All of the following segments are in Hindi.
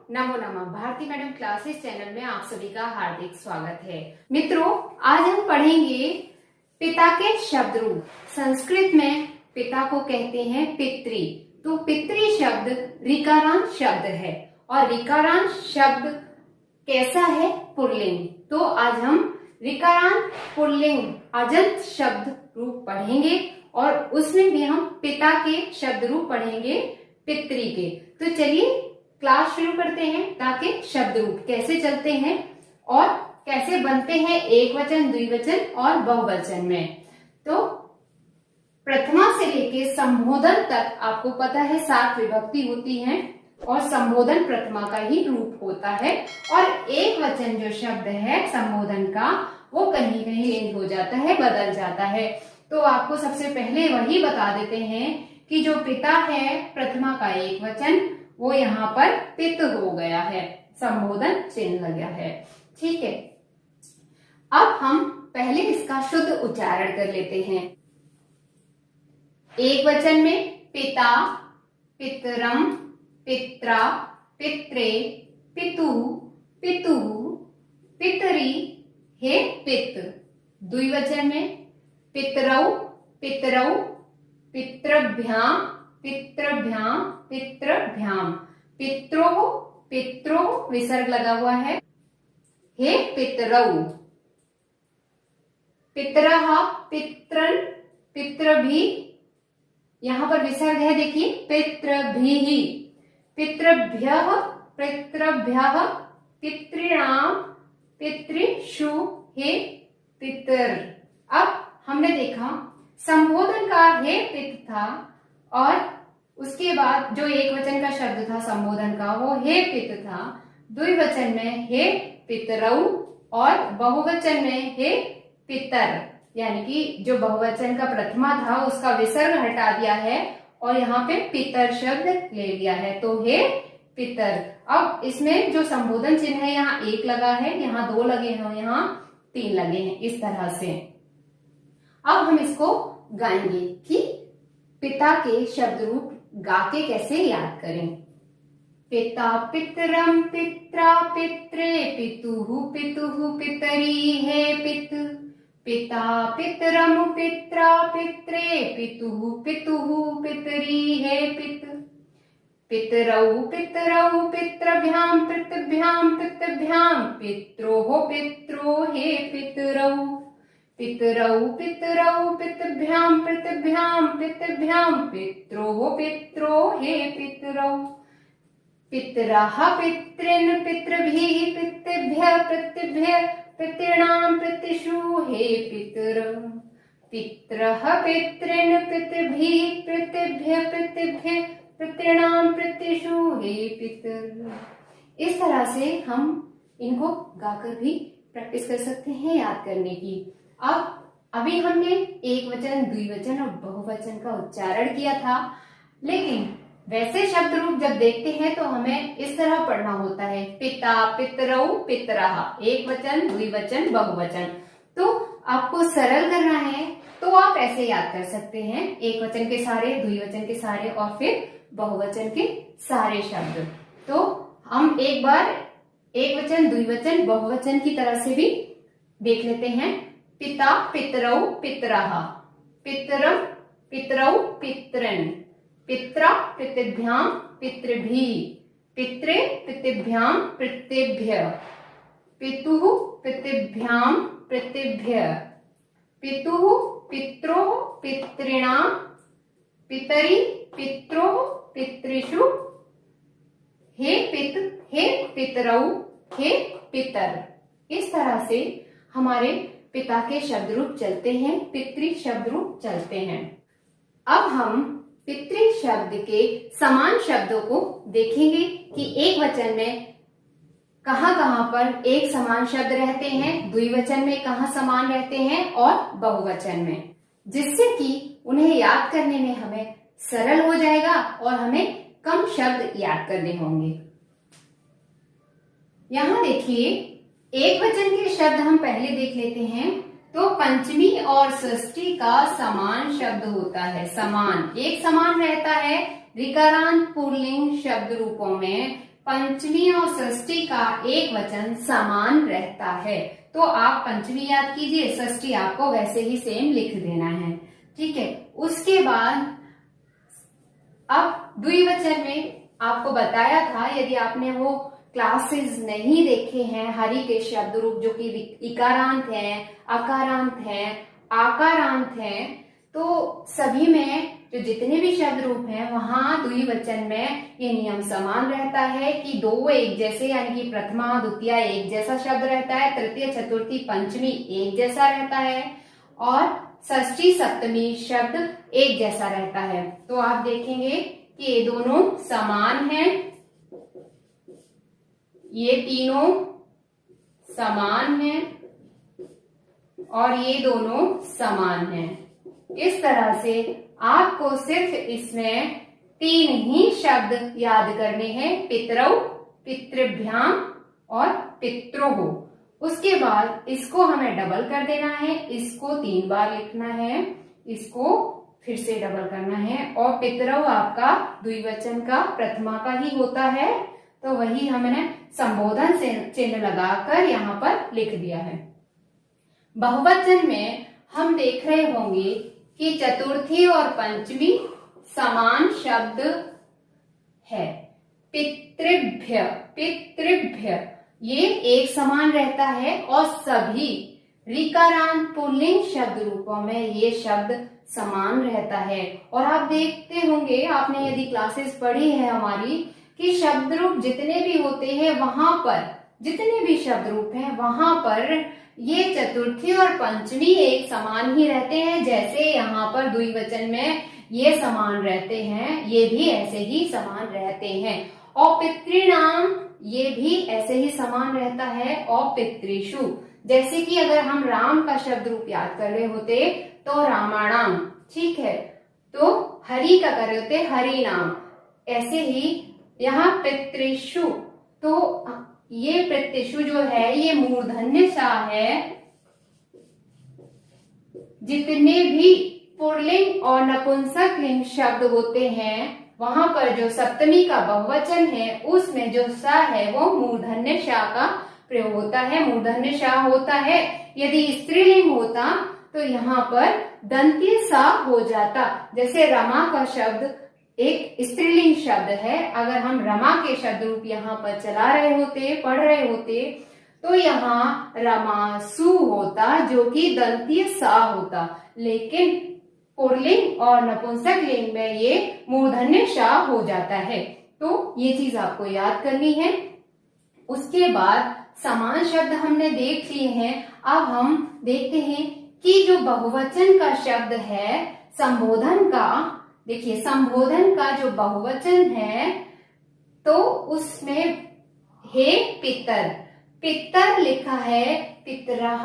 नमो नमः। भारती मैडम क्लासेस चैनल में आप सभी का हार्दिक स्वागत है। मित्रों, आज हम पढ़ेंगे पिता के शब्द रूप। संस्कृत में पिता को कहते हैं पितृ। तो पितृ शब्द ऋकारांत शब्द है और ऋकारांत शब्द कैसा है? पुल्लिंग। तो आज हम ऋकारांत पुल्लिंग अजंत शब्द रूप पढ़ेंगे और उसमें भी हम पिता के शब्द रूप पढ़ेंगे पितृ के। तो चलिए क्लास शुरू करते हैं। पिता के शब्द रूप कैसे चलते हैं और कैसे बनते हैं एक वचन, द्विवचन और बहुवचन में। तो प्रथमा से लेके संबोधन तक आपको पता है 7 विभक्ति होती हैं और संबोधन प्रथमा का ही रूप होता है और एक वचन जो शब्द है संबोधन का वो कहीं कहीं लिंग हो जाता है, बदल जाता है। तो आपको सबसे पहले वही बता देते हैं कि जो पिता है प्रथमा का एक वचन वो यहाँ पर पित हो गया है, संबोधन चिन्ह लग गया है। ठीक है, अब हम पहले इसका शुद्ध उच्चारण कर लेते हैं। एक वचन में पिता, पितरम, पित्रा, पित्रे, पितुः, पितुः, पितरी, हे पित। द्विवचन में पितरौ, पितरौ, पितृभ्याम, पितृभ्याम, पितृभ्याम, पित्रोः, पित्रोः विसर्ग लगा हुआ है, हे पितरौ। पितरः, पितृन्, पितृभिः, यहाँ पर विसर्ग है देखिए, पितृभिः। पितृभ्यः, पितृभ्यः, पितॄणां, पितृषु, हे पितर। अब हमने देखा संबोधन का हे पित था और उसके बाद जो एक वचन का शब्द था संबोधन का वो हे पित था। द्विवचन में हे पितरौ और बहुवचन में हे पितर, यानी कि जो बहुवचन का प्रथमा था उसका विसर्ग हटा दिया है और यहाँ पे पितर शब्द ले लिया है, तो हे पितर। अब इसमें जो संबोधन चिन्ह है यहाँ 1 लगा है, यहाँ 2 लगे हैं, यहाँ 3 लगे हैं, इस तरह से। अब हम इसको गाएंगे कि पिता के शब्द रूप गा के कैसे याद करें। पिता पितरम, पित्रा, पित्रे, पितुः, पितुः, पितरी, हे पित। पिता पितरम, पित्रा, पित्रे, पितुः, पितुः, पितरी, हे पित। पितरौ, पितरौ, पितृभ्याम, पितृभ्याम, पितृभ्याम, पित्रोः, पित्रो, हे पितरौ। पितरौ, पितरौ, पितृभ्याम, पितृभ्याम, पितृभ्याम, पित्रोः, पित्रो, हे पितरौ। पितरः, पितॄन्, पितृभिः, पितृभ्यः, पितृभ्यः, पितॄणां, पितृषु, हे पितर। पितरः, पितॄन्, पितृभिः, पितृभ्यः, पितृभ्यः, पितॄणां, पितृषु, हे पितर। इस तरह से हम इनको गाकर भी प्रैक्टिस कर सकते हैं याद करने की। अब अभी हमने एक वचन, द्विवचन और बहुवचन का उच्चारण किया था, लेकिन वैसे शब्द रूप जब देखते हैं तो हमें इस तरह पढ़ना होता है, पिता, पितरौ, पितरः, एक वचन, द्विवचन, बहुवचन। तो आपको सरल करना है तो आप ऐसे याद कर सकते हैं, एक वचन के सारे, द्विवचन के सारे और फिर बहुवचन के सारे शब्द। तो हम एक बार एक वचन, द्विवचन, बहुवचन की तरह से भी देख लेते हैं। पिता, पितरौ, पितरः, पितरम, पितरौ, पितॄन्, पित्रा, पितृभ्याम, पितृभिः, पित्रे, पितृभ्याम, पितृभ्यः, पितुः, पितृभ्याम, पितृभ्यः, पितुः, पित्रोः, पितॄणां, पितरी, पित्रोः, पितृषु, हे पित, हे पितरौ, हे पितर। इस तरह से हमारे पिता के शब्द रूप चलते हैं, पितृ शब्द रूप चलते हैं। अब हम पितृ शब्द के समान शब्दों को देखेंगे कि एक वचन में कहाँ कहाँ पर एक समान शब्द रहते हैं, द्विवचन में कहाँ समान रहते हैं और बहुवचन में, जिससे कि उन्हें याद करने में हमें सरल हो जाएगा और हमें कम शब्द याद करने होंगे। यहाँ देखिए एक वचन के शब्द हम पहले देख लेते हैं। तो पंचमी और षष्ठी का समान शब्द होता है, समान, एक समान रहता है ऋकारांत पुल्लिंग शब्द रूपों में पंचमी और षष्ठी का एक वचन समान रहता है। तो आप पंचमी याद कीजिए, षष्ठी आपको वैसे ही सेम लिख देना है, ठीक है। उसके बाद अब द्विवचन में आपको बताया था, यदि आपने वो क्लासेस नहीं देखे हैं, हरि के शब्द रूप जो कि इकारांत है, अकारांत है, आकारांत है, तो सभी में जो जितने भी शब्द रूप हैं वहां द्विवचन में ये नियम समान रहता है कि दो एक जैसे, यानी कि प्रथमा द्वितीय एक जैसा शब्द रहता है, तृतीय चतुर्थी पंचमी एक जैसा रहता है, और षष्ठी सप्तमी शब्द एक जैसा रहता है। तो आप देखेंगे कि ये दोनों समान हैं, ये तीनों समान हैं और ये दोनों समान हैं। इस तरह से आपको सिर्फ इसमें 3 ही शब्द याद करने हैं, पितरौ, पितृभ्याम और पितरोः। उसके बाद इसको हमें डबल कर देना है, इसको 3 बार लिखना है, इसको फिर से डबल करना है, और पितरौ आपका द्विवचन का प्रथमा का ही होता है, तो वही हमने संबोधन से चिन्ह लगाकर यहाँ पर लिख दिया है। बहुवचन में हम देख रहे होंगे कि चतुर्थी और पंचमी समान शब्द है। पितृभ्य, पितृभ्य ये एक समान रहता है, और सभी ऋकारांत पुल्लिंग शब्द रूपों में ये शब्द समान रहता है। और आप देखते होंगे, आपने यदि क्लासेस पढ़ी है हमारी, कि शब्द रूप जितने भी होते हैं वहां पर, जितने भी शब्द रूप हैं वहां पर ये चतुर्थी और पंचमी एक समान ही रहते हैं। जैसे यहाँ पर द्विवचन में ये समान रहते हैं, ये भी ऐसे ही समान रहते हैं। और पितृनाम ये भी ऐसे ही समान रहता है। और पितृषु, जैसे कि अगर हम राम का शब्द रूप याद कर रहे होते तो रामाणाम, ठीक है, तो हरि का कर रहे होते हरि नाम। ऐसे ही यहाँ पितृषु, तो ये पितृषु जो है ये मूर्धन्य सा है। जितने भी पुल्लिंग और नपुंसक लिंग शब्द होते हैं वहां पर जो सप्तमी का बहुवचन है उसमें जो सा है वो मूर्धन्य सा का प्रयोग होता है, मूर्धन्य सा होता है। यदि स्त्रीलिंग होता तो यहाँ पर दंत्य सा हो जाता। जैसे रमा का शब्द एक स्त्रीलिंग शब्द है, अगर हम रमा के शब्द रूप यहाँ पर चला रहे होते, पढ़ रहे होते, तो यहाँ रमासु होता जो कि दंत्य सा होता। लेकिन पुल्लिंग और नपुंसक लिंग में ये मूर्धन्य सा हो जाता है। तो ये चीज आपको याद करनी है। उसके बाद समान शब्द हमने देख लिए हैं। अब हम देखते हैं कि जो बहुवचन का शब्द है संबोधन का, देखिए संबोधन का जो बहुवचन है तो उसमें हे पितर, पितर लिखा है, पितरः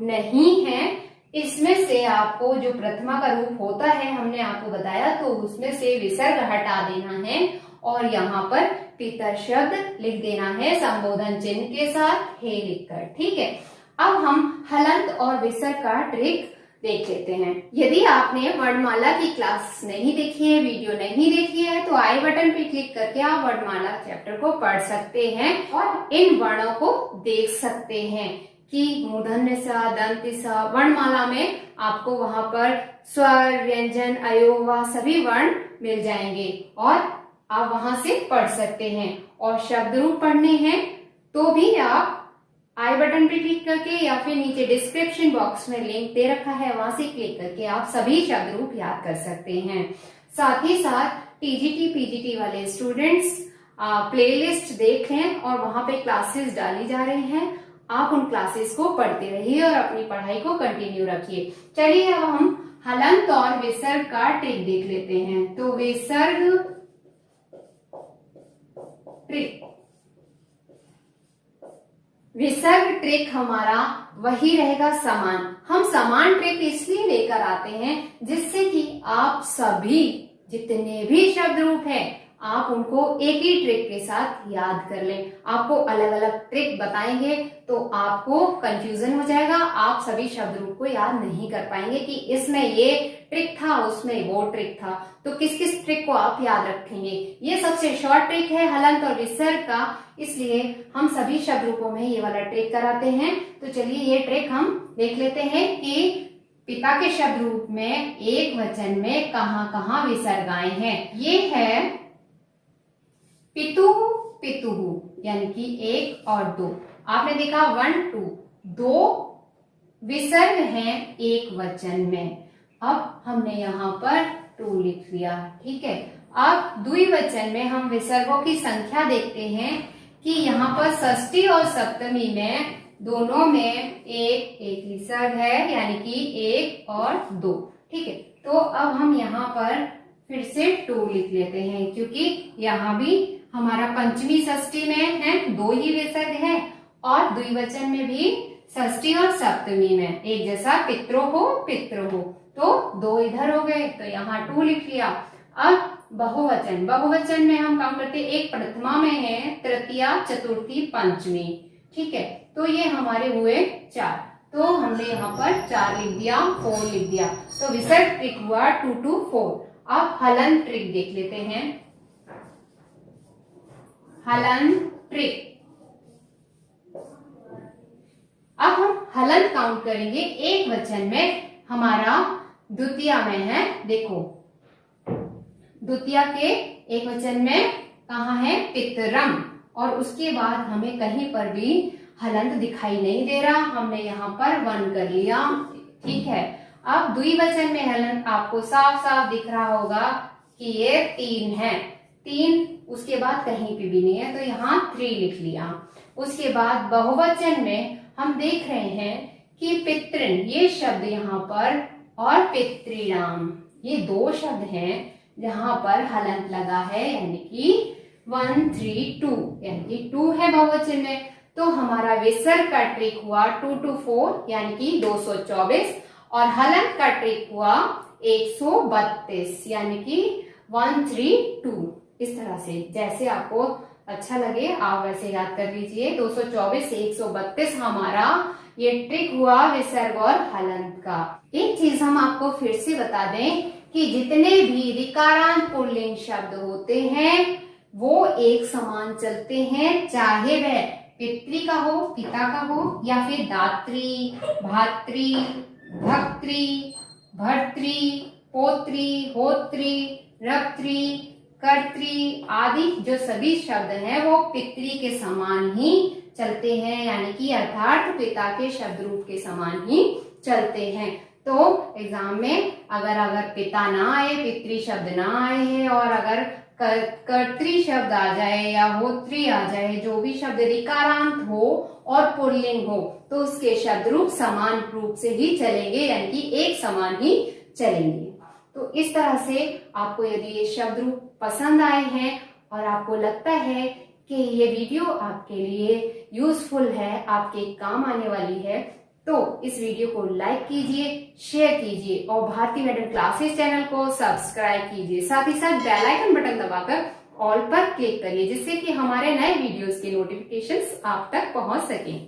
नहीं है। इसमें से आपको जो प्रथमा का रूप होता है हमने आपको बताया, तो उसमें से विसर्ग हटा देना है और यहाँ पर पितर शब्द लिख देना है संबोधन चिन्ह के साथ हे लिखकर, ठीक है। अब हम हलंत और विसर्ग का ट्रिक देख लेते हैं। यदि आपने वर्णमाला की क्लास नहीं देखी है, वीडियो नहीं देखी है, तो आई बटन पे क्लिक करके आप वर्णमाला चैप्टर को पढ़ सकते हैं और इन वर्णों को देख सकते हैं कि मूर्धन्य सा, दंत्य सा, वर्णमाला में आपको वहां पर स्वर, व्यंजन, अयोवा सभी वर्ण मिल जाएंगे और आप वहां से पढ़ सकते हैं। और शब्द रूप पढ़ने हैं तो भी आप आई बटन पे क्लिक करके या फिर नीचे डिस्क्रिप्शन बॉक्स में लिंक दे रखा है, वहां से क्लिक करके आप सभी शब्द रूप याद कर सकते हैं। साथ ही साथ टीजीटी पीजीटी वाले स्टूडेंट्स प्लेलिस्ट देख लें और वहां पे क्लासेस डाली जा रही हैं। आप उन क्लासेस को पढ़ते रहिए और अपनी पढ़ाई को कंटिन्यू रखिए। चलिए अब हम हलंत और विसर्ग का ट्रिक देख लेते हैं। तो विसर्ग ट्रिक, विसर्ग ट्रिक हमारा वही रहेगा समान। हम समान ट्रिक इसलिए लेकर आते हैं जिससे कि आप सभी जितने भी शब्द रूप हैं आप उनको एक ही ट्रिक के साथ याद कर लें। आपको अलग अलग ट्रिक बताएंगे तो आपको कंफ्यूजन हो जाएगा, आप सभी शब्द रूप को याद नहीं कर पाएंगे कि इसमें ये ट्रिक था, उसमें वो ट्रिक था। तो किस किस ट्रिक को आप याद रखेंगे? ये सबसे शॉर्ट ट्रिक है हलंत और विसर्ग का, इसलिए हम सभी शब्द रूपों में ये वाला ट्रिक कराते हैं। तो चलिए ये ट्रिक हम देख लेते हैं कि पिता के शब्द रूप में एक वचन में कहाँ कहाँ विसर्ग आए हैं। ये है पितुः पितुः, यानी कि 1 और 2। आपने देखा 1 2, 2 विसर्ग हैं एक वचन में। अब हमने यहाँ पर 2 लिख लिया, ठीक है। अब द्विवचन में हम विसर्गों की संख्या देखते हैं कि यहाँ पर षष्ठी और सप्तमी में दोनों में एक विसर्ग है, यानी कि 1 और 2, ठीक है। तो अब हम यहाँ पर फिर से 2 लिख लेते हैं, क्योंकि यहाँ भी हमारा पंचमी षष्ठी में है 2 ही विसर्ग है, और द्विवचन में भी षष्ठी और सप्तमी में एक जैसा पितरो हो, तो 2 इधर हो गए, तो यहाँ 2 लिख लिया। अब बहुवचन में हम काम करते, एक प्रथमा में है, तृतीया, चतुर्थी, पंचमी, ठीक है। तो ये हमारे हुए 4, तो हमने यहाँ पर 4 लिख दिया, 4 लिख दिया, तो विसर्ग ट्रिक हुआ 2 to 4। अब हलंत ट्रिक देख लेते हैं। हलंत ट्रिक, अब हम हलंत काउंट करेंगे एक वचन में, हमारा द्वितीया में है, देखो द्वितीया के एक वचन में कहाँ है, पितरम, और उसके बाद हमें कहीं पर भी हलंत दिखाई नहीं दे रहा, हमने यहाँ पर 1 कर लिया, ठीक है। अब द्विवचन में हलंत आपको साफ साफ दिख रहा होगा कि ये 3 है, 3 उसके बाद कहीं पे भी नहीं है, तो यहाँ 3 लिख लिया। उसके बाद बहुवचन में हम देख रहे हैं कि पितृन, ये शब्द यहाँ पर, और पितृणाम, ये 2 शब्द हैं जहां पर हलंत लगा है, यानी कि 1 3 2, यानी कि 2 है बहुवचन में। तो हमारा विसर्ग का ट्रिक हुआ 2 to 4, यानी कि 224, और हलंत का ट्रिक हुआ 132, यानी कि 1 3 2। इस तरह से जैसे आपको अच्छा लगे आप वैसे याद कर लीजिए। 224 से 132 हमारा ये ट्रिक हुआ विसर्ग और हलंत का। एक चीज हम आपको फिर से बता दें कि जितने भी ऋकारांत पुल्लिंग शब्द होते हैं वो एक समान चलते हैं, चाहे वह पितृ का हो, पिता का हो, या फिर दात्री, भात्री, भक्त्री, भर्त्री, पोत्री, होत्री, रक्त्री, कर्त्री आदि जो सभी शब्द हैं वो पितृ के समान ही चलते हैं, यानी कि अर्थात पिता के शब्द रूप के समान ही चलते हैं। तो एग्जाम में अगर पिता ना आए, पितृ शब्द ना आए हैं, और अगर कर्तृ शब्द आ जाए या होत्री आ जाए, जो भी शब्द ऋकारांत हो और पुल्लिंग हो, तो उसके शब्द रूप समान रूप से ही चलेंगे, यानी कि एक समान ही चलेंगे। तो इस तरह से आपको यदि ये शब्द रूप पसंद आए हैं और आपको लगता है कि ये वीडियो आपके लिए यूजफुल है, आपके काम आने वाली है, तो इस वीडियो को लाइक कीजिए, शेयर कीजिए, और भारती मैडम क्लासेस चैनल को सब्सक्राइब कीजिए। साथ ही साथ बेल आइकन बटन दबाकर ऑल पर क्लिक करिए, जिससे कि हमारे नए वीडियोस के नोटिफिकेशंस आप तक पहुंच सकें।